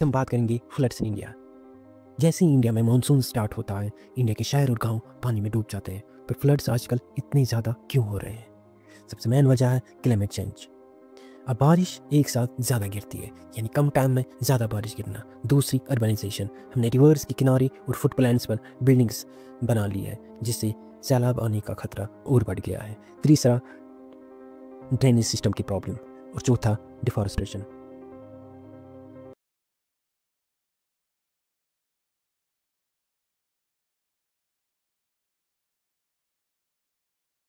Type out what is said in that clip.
हम बात करेंगे फ्लड्स इन इंडिया। जैसे ही इंडिया में मानसून स्टार्ट होता है, इंडिया के शहर और गांव पानी में डूब जाते हैं। पर फ्लड्स आजकल इतने ज़्यादा क्यों हो रहे हैं? सबसे मेन वजह है क्लाइमेट चेंज। अब बारिश एक साथ ज़्यादा गिरती है, यानी कम टाइम में ज़्यादा बारिश गिरना। दूसरी, अर्बनाइजेशन। हमने रिवर्स के किनारे और फुटप्रिंट्स पर बिल्डिंग्स बना ली है, जिससे सैलाब आने का खतरा और बढ़ गया है। तीसरा, ड्रेनेज सिस्टम की प्रॉब्लम। और चौथा, डिफॉरेस्टेशन।